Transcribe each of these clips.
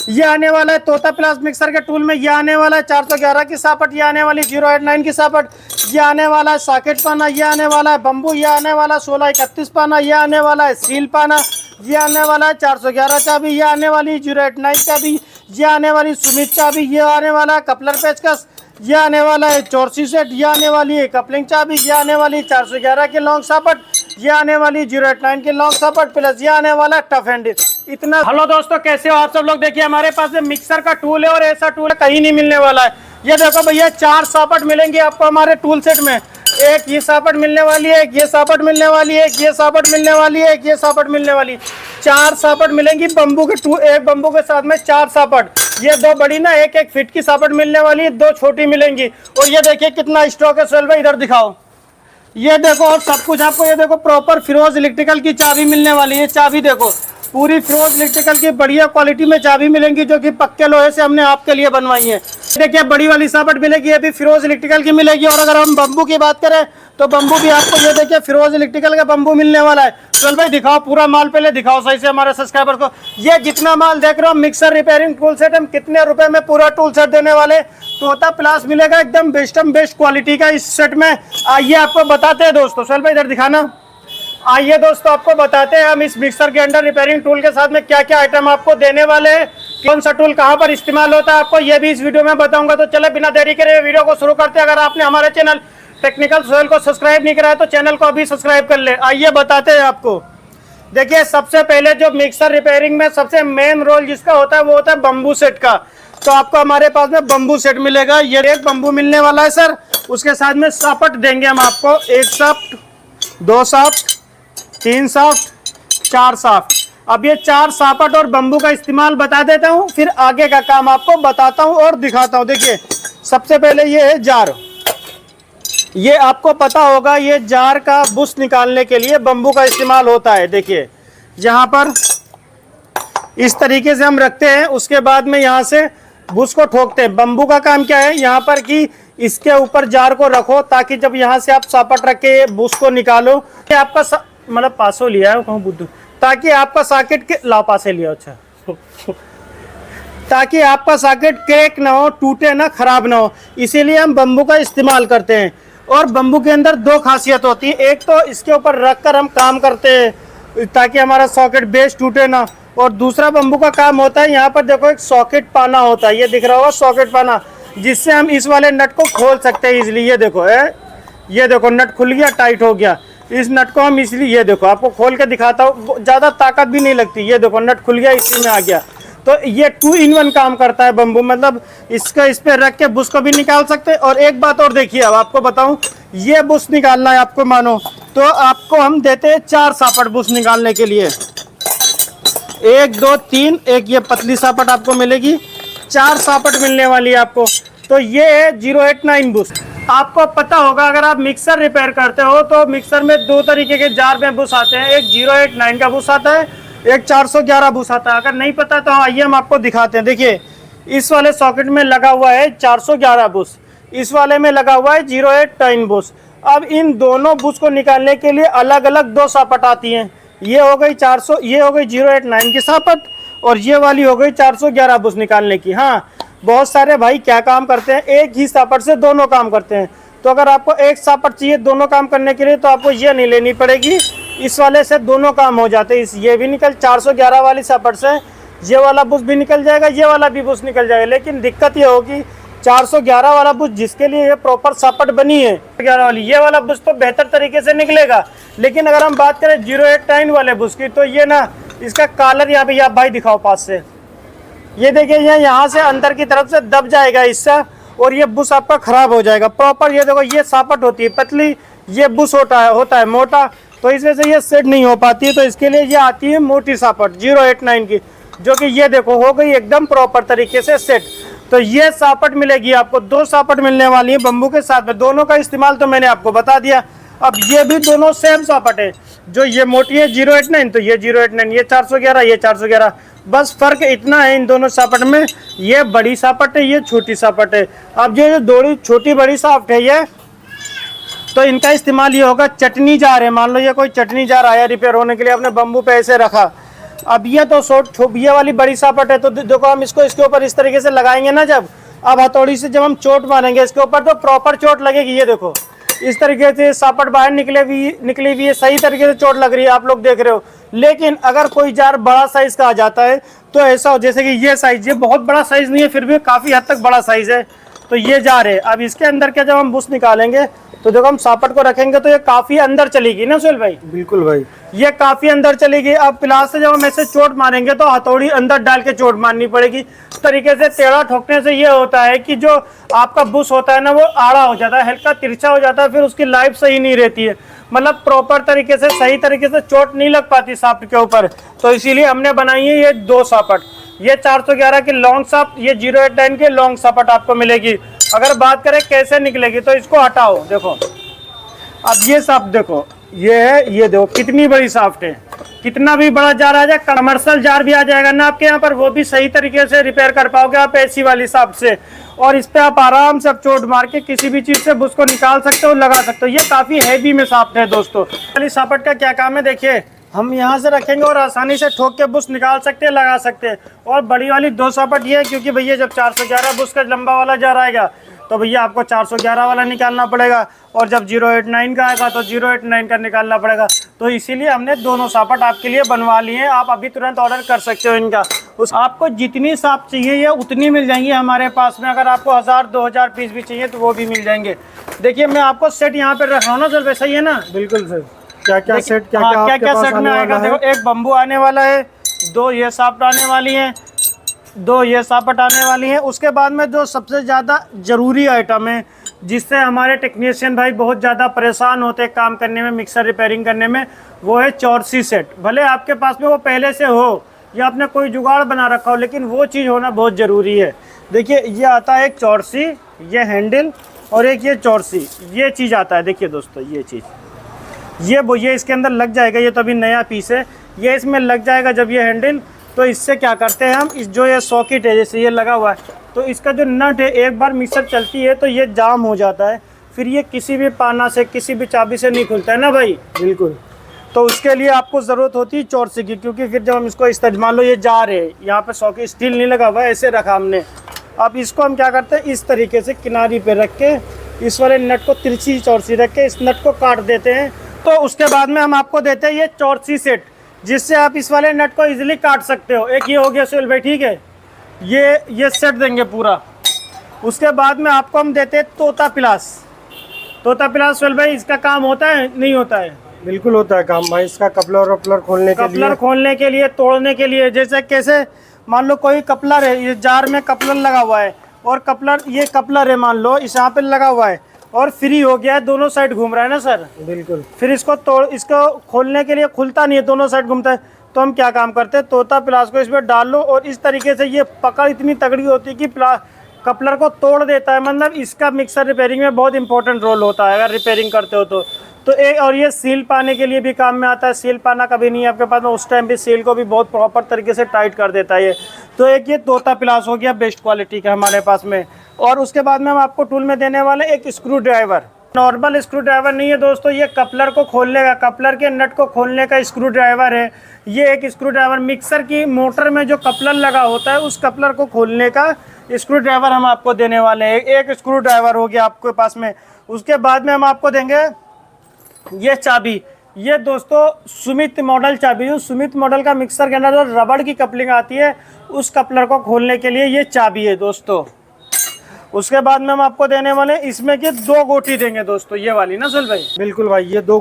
ये आने वाला है तोता प्लस मिक्सर के टूल में, ये आने वाला है 411 की सापट, ये आने वाली 089 की सापट, ये आने वाला है सॉकेट पाना, ये आने वाला है बम्बू, ये आने वाला है 1631 पाना, ये आने वाला है सील पाना, ये आने वाला है 411 चाबी, ये आने वाली 089 चाबी, ये आने वाली सुमित चाबी, ये आने वाला है कपलर पेचकस, ये आने वाला है चौरसी सेट, ये आने वाली है कपलिंग चाबी, ये आने वाली 411 की लॉन्ग सापट, ये आने वाली 089 की लॉन्ग सापट, प्लस ये आने वाला है टफ हैंडल। इतना। हेलो दोस्तों, कैसे हो आप सब लोग। देखिए हमारे पास में मिक्सर का टूल है और ऐसा टूल कहीं नहीं मिलने वाला है। ये देखो भैया 4 सापट मिलेंगे आपको हमारे टूल सेट में। एक ये सापट मिलने वाली है, एक ये सापट मिलने वाली है, एक ये सापट मिलने वाली है, एक ये सापट मिलने वाली है। 4 सापट मिलेंगी बम्बू के एक बम्बू के साथ में 4 सापट। ये 2 बड़ी ना 1-1 फीट की सापट मिलने वाली है, 2 छोटी मिलेंगी। और ये देखिए कितना स्टॉक है सोहेल भाई, इधर दिखाओ। ये देखो और सब कुछ आपको, ये देखो प्रॉपर फिरोज इलेक्ट्रिकल की चाबी मिलने वाली है। चाबी देखो पूरी फिरोज इलेक्ट्रिकल की बढ़िया क्वालिटी में चाबी मिलेंगी, जो कि पक्के लोहे से हमने आपके लिए बनवाई है। देखिए बड़ी वाली सापट मिलेगी, ये भी फिरोज इलेक्ट्रिकल की मिलेगी। और अगर हम बम्बू की बात करें तो बम्बू भी आपको ये देखिए फिरोज इलेक्ट्रिकल का बम्बू मिलने वाला है। चल भाई दिखाओ पूरा माल, पहले दिखाओ सही से हमारे सब्सक्राइबर को। ये जितना माल देख रहे हो मिक्सर रिपेयरिंग टूल सेट, हम कितने रुपए में पूरा टूल सेट देने वाले। तोता प्लास मिलेगा एकदम बेस्ट क्वालिटी का इस सेट में। आइए आपको बताते हैं दोस्तों। चल भाई इधर दिखाना। आइए दोस्तों आपको बताते हैं हम इस मिक्सर के अंदर रिपेयरिंग टूल के साथ में क्या क्या आइटम आपको देने वाले हैं, कौन सा टूल कहां पर इस्तेमाल होता है आपको ये भी इस वीडियो में बताऊंगा। तो चले बिना देरी करे वीडियो को शुरू करते हैं। अगर आपने हमारे चैनल टेक्निकल सोहेल को सब्सक्राइब नहीं करा है तो चैनल को अभी सब्सक्राइब कर ले। आइए बताते हैं आपको। देखिए सबसे पहले जो मिक्सर रिपेयरिंग में सबसे मेन रोल जिसका होता है वो होता है बम्बू सेट का। तो आपको हमारे पास में बम्बू सेट मिलेगा। ये एक बम्बू मिलने वाला है सर, उसके साथ में सापट देंगे हम आपको। 1 साफ्ट, 2 साफ्ट, 3 साफ्ट, 4 साफ्ट। अब ये 4 सापट और बम्बू का इस्तेमाल बता देता हूँ, फिर आगे का काम आपको बताता हूँ और दिखाता हूँ। देखिए सबसे पहले ये है जार। ये आपको पता होगा, ये जार का बुश निकालने के लिए बम्बू का इस्तेमाल होता है। देखिए यहाँ पर इस तरीके से हम रखते हैं, उसके बाद में यहाँ से बुश को ठोकते हैं। बम्बू का काम क्या है यहाँ पर कि इसके ऊपर जार को रखो ताकि जब यहाँ से आप सापट रख के बुश को निकालो, आपका मतलब पासो लिया है कहूँ बुद्धू, ताकि आपका सॉकेट के ला पासे लिया अच्छा ताकि आपका सॉकेट क्रैक ना हो, टूटे ना, खराब ना हो। इसीलिए हम बम्बू का इस्तेमाल करते हैं। और बम्बू के अंदर 2 खासियत होती है। एक तो इसके ऊपर रखकर हम काम करते हैं ताकि हमारा सॉकेट बेस टूटे ना, और दूसरा बम्बू का काम होता है यहाँ पर देखो एक सॉकेट पाना होता है, ये दिख रहा होगा सॉकेट पाना, जिससे हम इस वाले नट को खोल सकते हैं इजिली। ये देखो ये देखो नट खुल गया, टाइट हो गया। इस नट को हम इसलिए, ये देखो आपको खोल के दिखाता हूँ, ज़्यादा ताकत भी नहीं लगती। ये देखो नट खुल गया, इसी में आ गया। तो ये 2 in 1 काम करता है बम्बू, मतलब इसका इस पे रख के बुश को भी निकाल सकते हैं। और एक बात और देखिए, अब आपको बताऊं, ये बुश निकालना है आपको मानो तो आपको हम देते हैं 4 सापट बुश निकालने के लिए। 1 2 3, एक ये पतली सापट आपको मिलेगी, 4 सापट मिलने वाली है आपको। तो ये है 089 बुश। आपको पता होगा अगर आप मिक्सर रिपेयर करते हो तो मिक्सर में 2 तरीके के जार में बुश आते हैं। एक 089 का बुश आता है, एक 411 बुश आता है। अगर नहीं पता तो आइए हम आपको दिखाते हैं। देखिए इस वाले सॉकेट में लगा हुआ है 411 बुश, इस वाले में लगा हुआ है 089 बुश। अब इन दोनों बुश को निकालने के लिए अलग अलग 2 सापट आती हैं। ये हो गई 400, ये हो गई 089 की सापट, और ये वाली हो गई 411 बुश निकालने की। हाँ, बहुत सारे भाई क्या काम करते हैं, एक ही सापट से दोनों काम करते हैं। तो अगर आपको एक सापट चाहिए दोनों काम करने के लिए तो आपको ये नहीं लेनी पड़ेगी, इस वाले से दोनों काम हो जाते हैं। ये भी निकल 411 वाली सापट से ये वाला बुश भी निकल जाएगा, ये वाला भी बुश निकल जाएगा। लेकिन दिक्कत ये होगी 411 वाला बुश जिसके लिए ये प्रॉपर सापट बनी है 11 वाली, ये वाला बुश तो बेहतर तरीके से निकलेगा। लेकिन अगर हम बात करें 089 वाले बुश की तो ये ना, इसका कॉलर यहाँ पे, आप भाई दिखाओ पास से, ये देखिए यहाँ से अंदर की तरफ से दब जाएगा इससे, और ये बुश आपका खराब हो जाएगा प्रॉपर। ये देखो ये सापट होती है पतली, ये बुश होता है मोटा, तो इस वजह से ये सेट नहीं हो पाती है। तो इसके लिए ये आती है मोटी सापट 089 की, जो कि ये देखो हो गई एकदम प्रॉपर तरीके से सेट। तो ये सापट मिलेगी आपको, 2 सापट मिलने वाली है बम्बू के साथ में। दोनों का इस्तेमाल तो मैंने आपको बता दिया। अब ये भी दोनों सेम सापट है, जो ये मोटी है 089 तो ये 089, ये 411 ये 411। बस फर्क इतना है इन दोनों सापट में, ये बड़ी सापट है ये छोटी सापट है। अब जो दोनों छोटी बड़ी सापट है ये, तो इनका इस्तेमाल ये होगा चटनी जार है। मान लो ये कोई चटनी जार आया रिपेयर होने के लिए, आपने बम्बू पे ऐसे रखा, अब ये तो ये वाली बड़ी सापट है, तो देखो हम इसको इसके ऊपर इस तरीके से लगाएंगे ना, जब अब हथौड़ी से जब हम चोट मारेंगे इसके ऊपर तो प्रॉपर चोट लगेगी। ये देखो इस तरीके से सापट बाहर निकली हुई है, सही तरीके से चोट लग रही है, आप लोग देख रहे हो। लेकिन अगर कोई जार बड़ा साइज का आ जाता है तो ऐसा हो, जैसे कि ये साइज, ये बहुत बड़ा साइज नहीं है फिर भी काफी हद तक बड़ा साइज है, तो ये जार है। अब इसके अंदर क्या, जब हम बुश निकालेंगे तो देखो हम सापट को रखेंगे तो ये काफी अंदर चलेगी ना सुहेल भाई। बिल्कुल भाई, ये काफी अंदर चलेगी। अब प्लास से जब हम ऐसे चोट मारेंगे तो हथौड़ी अंदर डाल के चोट मारनी पड़ेगी। इस तरीके से टेढ़ा ठोकने से ये होता है कि जो आपका बुश होता है ना वो आड़ा हो जाता है, हल्का तिरछा हो जाता है, फिर उसकी लाइफ सही नहीं रहती है, मतलब प्रॉपर तरीके से सही तरीके से चोट नहीं लग पाती सापट के ऊपर। तो इसीलिए हमने बनाई है ये 2 सापट। ये 411 की लॉन्ग सापट, ये 089 की लॉन्ग सापट आपको मिलेगी। अगर बात करें कैसे निकलेगी तो इसको हटाओ, देखो अब ये साफ्ट देखो, ये है, ये देखो कितनी बड़ी साफ्ट है। कितना भी बड़ा जार आ जाए, कमर्शियल जार भी आ जाएगा ना आपके यहाँ पर, वो भी सही तरीके से रिपेयर कर पाओगे आप ऐसी वाली साफ्ट से। और इस पे आप आराम से चोट मार के किसी भी चीज से बुश को निकाल सकते हो, लगा सकते हो। ये काफी हैवी में साफ्ट है दोस्तों। वाली साफ्ट का क्या काम है देखिए, हम यहाँ से रखेंगे और आसानी से ठोक के बुश निकाल सकते हैं, लगा सकते हैं। और बड़ी वाली 2 सापट ये है क्योंकि भैया जब 411 बुश का लंबा वाला जार आएगा तो भैया आपको 411 वाला निकालना पड़ेगा, और जब 089 का आएगा तो 089 का निकालना पड़ेगा। तो इसीलिए हमने दोनों सापट आपके लिए बनवा लिए हैं। आप अभी तुरंत ऑर्डर कर सकते हो इनका। आपको जितनी साप चाहिए ये उतनी मिल जाएंगी हमारे पास में। अगर आपको 1000-2000 पीस भी चाहिए तो वो भी मिल जाएंगे। देखिए मैं आपको सेट यहाँ पे रख रहा हूँ ना सर, सही है ना? बिल्कुल सर। क्या क्या सेट, क्या सेट में आएगा? देखो एक बम्बू आने वाला है, 2 ये सापट आने वाली हैं, 2 ये सापट आने वाली हैं। उसके बाद में जो सबसे ज़्यादा ज़रूरी आइटम है जिससे हमारे टेक्नीशियन भाई बहुत ज़्यादा परेशान होते हैं काम करने में, मिक्सर रिपेयरिंग करने में, वो है चौरसी सेट। भले आपके पास में वो पहले से हो या आपने कोई जुगाड़ बना रखा हो, लेकिन वो चीज़ होना बहुत ज़रूरी है। देखिए ये आता है एक चौरसी, ये हैंडल, और एक ये चौरसी, ये चीज़ आता है। देखिए दोस्तों ये चीज़, ये इसके अंदर लग जाएगा। ये तो अभी नया पीस है, ये इसमें लग जाएगा जब ये हैंडल। तो इससे क्या करते हैं हम, इस जो ये सॉकेट है जैसे ये लगा हुआ है, तो इसका जो नट है एक बार मिक्सर चलती है तो ये जाम हो जाता है, फिर ये किसी भी पाना से किसी भी चाबी से नहीं खुलता है ना भाई। बिल्कुल। तो उसके लिए आपको ज़रूरत होती है चौरसी की, क्योंकि फिर जब हम इसको इस्तेमाल, लो ये जार है, यहाँ पे सॉकेट स्टील नहीं लगा हुआ है, ऐसे रखा हमने। अब इसको हम क्या करते हैं, इस तरीके से किनारी पे रख के इस वाले नट को, तिरछी चौरसी रख के इस नट को काट देते हैं। तो उसके बाद में हम आपको देते हैं ये चौरसी सेट, जिससे आप इस वाले नट को इजीली काट सकते हो। एक ये हो गया सुहेल भाई, ठीक है, ये सेट देंगे पूरा। उसके बाद में आपको हम देते हैं तोता प्लास। तोता प्लास सुहेल भाई इसका काम होता है नहीं होता है? बिल्कुल होता है काम भाई इसका। कपलर खोलने के लिए, तोड़ने के लिए, जैसे कैसे मान लो कोई कपलर है, ये जार में कपलर लगा हुआ है, और कपलर, ये कपलर है मान लो इस यहाँ पे लगा हुआ है और फ्री हो गया है, दोनों साइड घूम रहा है ना सर। बिल्कुल। फिर इसको खोलने के लिए खुलता नहीं है, दोनों साइड घूमता है। तो हम क्या काम करते हैं, तोता प्लास को इसमें डाल लो और इस तरीके से ये पकड़ इतनी तगड़ी होती है कि कपलर को तोड़ देता है। मतलब इसका मिक्सर रिपेयरिंग में बहुत इंपॉर्टेंट रोल होता है अगर रिपेयरिंग करते हो तो एक, और ये सील पाने के लिए भी काम में आता है। सील पाना कभी नहीं है आपके पास में, उस टाइम भी सील को भी बहुत प्रॉपर तरीके से टाइट कर देता है ये। तो एक ये तोता प्लास हो गया बेस्ट क्वालिटी का हमारे पास में। और उसके बाद में हम आपको टूल में देने वाले एक screw driver. Normal screw driver नहीं है दोस्तों, ये कपलर को खोलने का, कपलर के नट को खोलने का स्क्रू ड्राइवर है। ये एक स्क्रू ड्राइवर मिक्सर की मोटर में जो कपलर लगा होता है उस कपलर को खोलने का स्क्रू ड्राइवर हम आपको देने वाले हैं। एक स्क्रू ड्राइवर हो गया आपके पास में। उसके बाद में हम आपको देंगे ये चाबी। ये दोस्तों सुमित मॉडल चाबी है। सुमित मॉडल का मिक्सर के अंदर जो रबड़ की कपलिंग आती है उस कपलर को खोलने के लिए ये चाबी है दोस्तों। उसके बाद में हम आपको देने वाले इसमें के 2 गोटी देंगे दोस्तों, ये वाली ना सुहेल भाई। बिल्कुल भाई, ये 2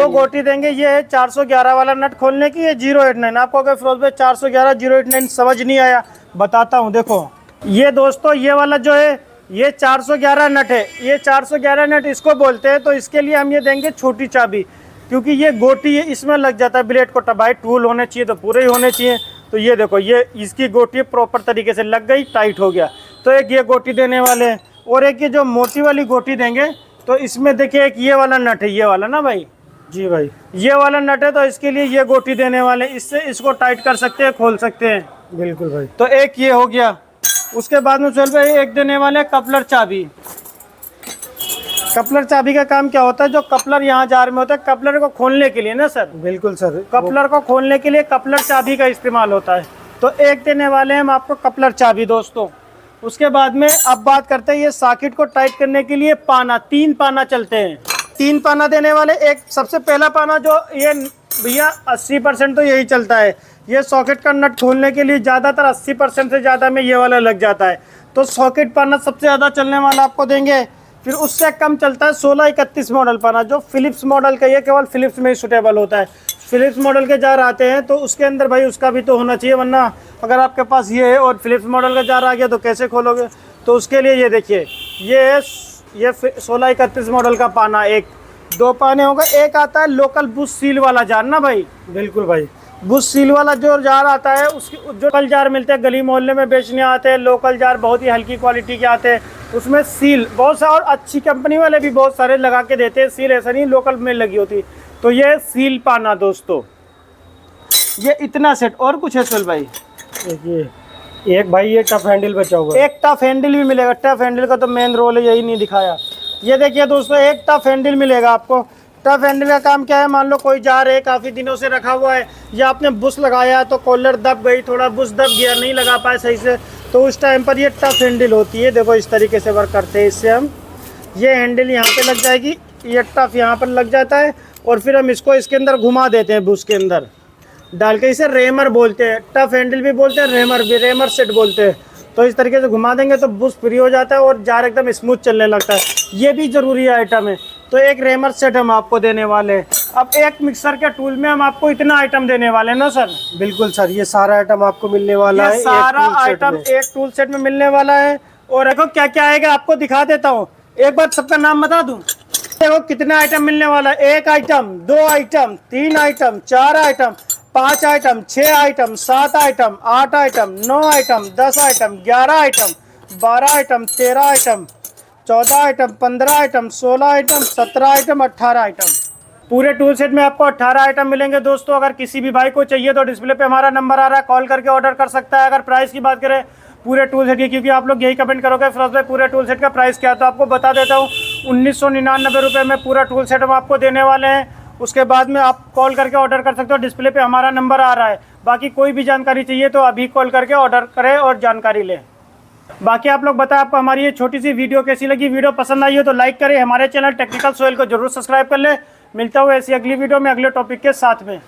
गोटी देंगे। ये है 411 वाला नट खोलने की, ये 089। आपको अगर फिरोज भाई 411 089 समझ नहीं आया बताता हूँ। देखो ये दोस्तों, ये वाला जो है ये 411 नट है। ये 411 नट इसको बोलते हैं। तो इसके लिए हम ये देंगे छोटी चाबी, क्योंकि ये गोटी है इसमें लग जाता है ब्लेड को। भाई टूल होने चाहिए तो पूरे ही होने चाहिए। तो ये देखो, ये इसकी गोटी प्रॉपर तरीके से लग गई, टाइट हो गया। तो एक ये गोटी देने वाले हैं, और एक ये जो मोटी वाली गोटी देंगे। तो इसमें देखिए एक ये वाला नट है, ये वाला ना भाई। जी भाई, ये वाला नट है, तो इसके लिए ये गोटी देने वाले, इससे इसको टाइट कर सकते हैं, खोल सकते हैं। बिल्कुल भाई। तो एक ये हो गया। उसके बाद में सुहेल भाई एक देने वाले कपलर चाबी। कपलर चाबी का काम क्या होता है, जो कपलर यहाँ जार में होता है कपलर को खोलने के लिए ना सर, बिल्कुल सर, कपलर को खोलने के लिए कपलर चाबी का इस्तेमाल होता है। तो एक देने वाले हैं हम आपको कपलर चाबी दोस्तों। उसके बाद में अब बात करते हैं ये सॉकेट को टाइट करने के लिए पाना, 3 पाना चलते हैं, 3 पाना देने वाले। एक सबसे पहला पाना जो ये भैया 80% तो यही चलता है। ये सॉकेट का नट खोलने के लिए ज़्यादातर 80% से ज़्यादा में ये वाला लग जाता है। तो सॉकेट पाना सबसे ज़्यादा चलने वाला आपको देंगे। फिर उससे कम चलता है 1631 मॉडल पाना, जो फिलिप्स मॉडल का, ये केवल फिलिप्स में ही सूटेबल होता है। फिलिप्स मॉडल के जार आते हैं तो उसके अंदर भाई उसका भी तो होना चाहिए, वरना अगर आपके पास ये है और फिलिप्स मॉडल का जार आ गया तो कैसे खोलोगे। तो उसके लिए ये देखिए, ये 1631 मॉडल का पाना, एक 2 पाने होगा। एक आता है लोकल बुश सील वाला जार ना भाई, बिल्कुल भाई, बुश सील वाला जो जार आता है, उसकी जो लोकल जार मिलते हैं गली मोहल्ले में बेचने आते हैं, लोकल जार बहुत ही हल्की क्वालिटी के आते हैं, उसमें सील बहुत सा और अच्छी कंपनी वाले भी बहुत सारे लगा के देते हैं सील, ऐसा नहीं लोकल में लगी होती। तो ये सील पाना दोस्तों, ये इतना सेट। और कुछ है सोल भाई? एक भाई ये टफ हैंडल बचा हुआ है, एक टफ हैंडल भी मिलेगा। टफ हैंडल का तो मेन रोल है, यही नहीं दिखाया। ये देखिए दोस्तों, एक टफ हैंडल मिलेगा आपको। टफ हैंडल का काम क्या है, मान लो कोई जार है काफ़ी दिनों से रखा हुआ है, या आपने बुश लगाया तो कॉलर दब गई, थोड़ा बुश दब गया, नहीं लगा पाए सही से, तो उस टाइम पर ये टफ हैंडल होती है। देखो इस तरीके से वर्क करते हैं। इससे हम ये हैंडल यहाँ पे लग जाएगी, ये टफ यहाँ पर लग जाता है, और फिर हम इसको इसके अंदर घुमा देते हैं, बुश के अंदर डाल के। इसे रेमर बोलते हैं, टफ हैंडल भी बोलते हैं, रेमर भी, रेमर सेट बोलते हैं। तो इस तरीके से घुमा देंगे तो बुश फ्री हो जाता है और जार एकदम स्मूथ चलने लगता है। ये भी ज़रूरी आइटम है। तो एक रेमर सेट हम आपको देने वाले हैं। अब एक मिक्सर के टूल में हम आपको इतना आइटम देने वाले हैं ना सर? बिल्कुल सर, ये सारा आइटम आपको मिलने वाला है, सारा आइटम एक टूल सेट में मिलने वाला है। और देखो क्या क्या आएगा आपको दिखा देता हूँ। एक बार सबका नाम बता दूँ, देखो कितना आइटम मिलने वाला है। 1 item, 2 item, 3 item, 4 item, 5 item, 6 item, 7 item, 8 item, 9 item, 10 item, 11 item, 12 item, 13 item, 14 item, 15 item, 16 item, 17 item, 18 item. पूरे टूल सेट में आपको 18 आइटम मिलेंगे दोस्तों। अगर किसी भी भाई को चाहिए तो डिस्प्ले पे हमारा नंबर आ रहा है, कॉल करके ऑर्डर कर सकता है। अगर प्राइस की बात करें पूरे टूल सेट की, क्योंकि आप लोग यही कमेंट करोगे फिरोज भाई पूरे टूल सेट का प्राइस क्या है, तो आपको बता देता हूँ 1999 रुपये में पूरा टूल सेट हम आपको देने वाले हैं। उसके बाद में आप कॉल करके ऑर्डर कर सकते हो, डिस्प्ले पे हमारा नंबर आ रहा है। बाकी कोई भी जानकारी चाहिए तो अभी कॉल करके ऑर्डर करें और जानकारी लें। बाकी आप लोग बताएं आपको हमारी ये छोटी सी वीडियो कैसी लगी। वीडियो पसंद आई हो तो लाइक करें, हमारे चैनल टेक्निकल सोहेल को जरूर सब्सक्राइब कर ले। मिलता हुआ ऐसी अगली वीडियो में अगले टॉपिक के साथ में।